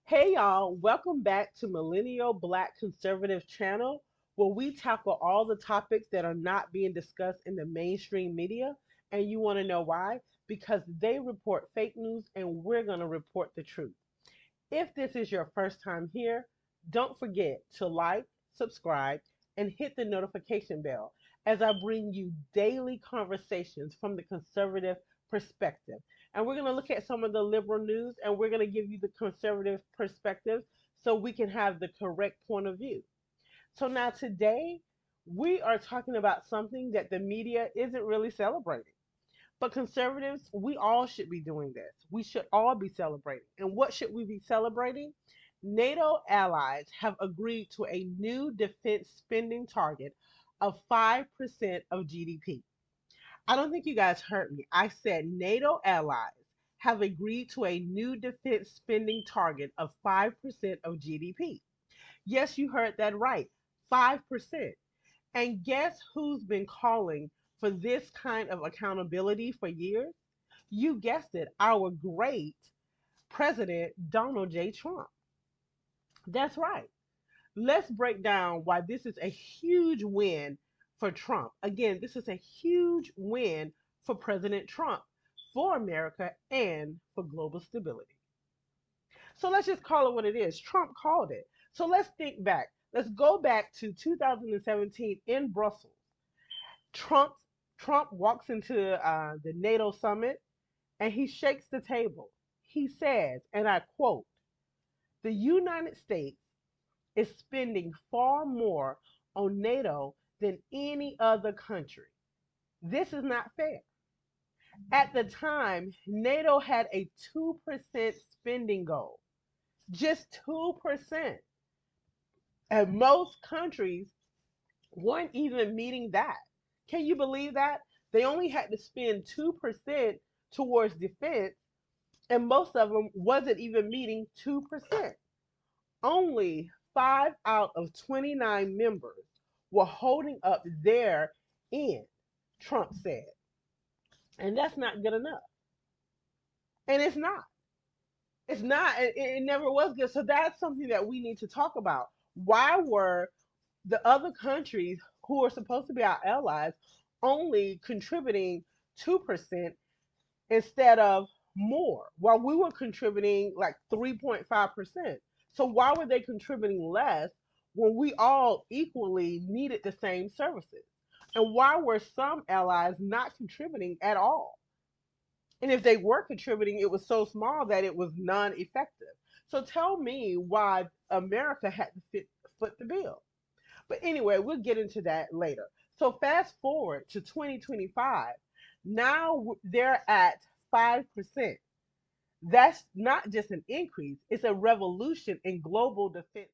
Hey y'all, welcome back to Millennial Black Conservative Channel, where we tackle all the topics that are not being discussed in the mainstream media. And you want to know why? Because they report fake news and we're going to report the truth. If this is your first time here, don't forget to like, subscribe, and hit the notification bell as I bring you daily conversations from the conservative perspective. And we're going to look at some of the liberal news and we're going to give you the conservative perspective so we can have the correct point of view. So now today, we are talking about something that the media isn't really celebrating. But conservatives, we all should be doing this. We should all be celebrating. And what should we be celebrating? NATO allies have agreed to a new defense spending target of 5% of GDP. I don't think you guys heard me. I said NATO allies have agreed to a new defense spending target of 5% of GDP. Yes, you heard that right. 5%. And guess who's been calling for this kind of accountability for years? You guessed it, our great President Donald J. Trump. That's right. Let's break down why this is a huge win for Trump. Again, this is a huge win for President Trump, for America, and for global stability. So let's just call it what it is. Trump called it. So let's think back. Let's go back to 2017 in Brussels. Trump Trump walks into the NATO summit and he shakes the table. He says, and I quote, "The United States is spending far more on NATO than any other country. This is not fair." At the time, NATO had a 2% spending goal, just 2%. And most countries weren't even meeting that. Can you believe that? They only had to spend 2% towards defense, and most of them wasn't even meeting 2%. Only 5 out of 29 members were holding up their end, Trump said. And that's not good enough. And it's not. It's not. It never was good. So that's something that we need to talk about. Why were the other countries who are supposed to be our allies only contributing 2% instead of more, while we were contributing like 3.5%? So why were they contributing less when we all equally needed the same services? And why were some allies not contributing at all? And if they were contributing, it was so small that it was non effective. So tell me why America had to foot the bill. But anyway, we'll get into that later. So fast forward to 2025. Now they're at 5%. That's not just an increase, it's a revolution in global defense.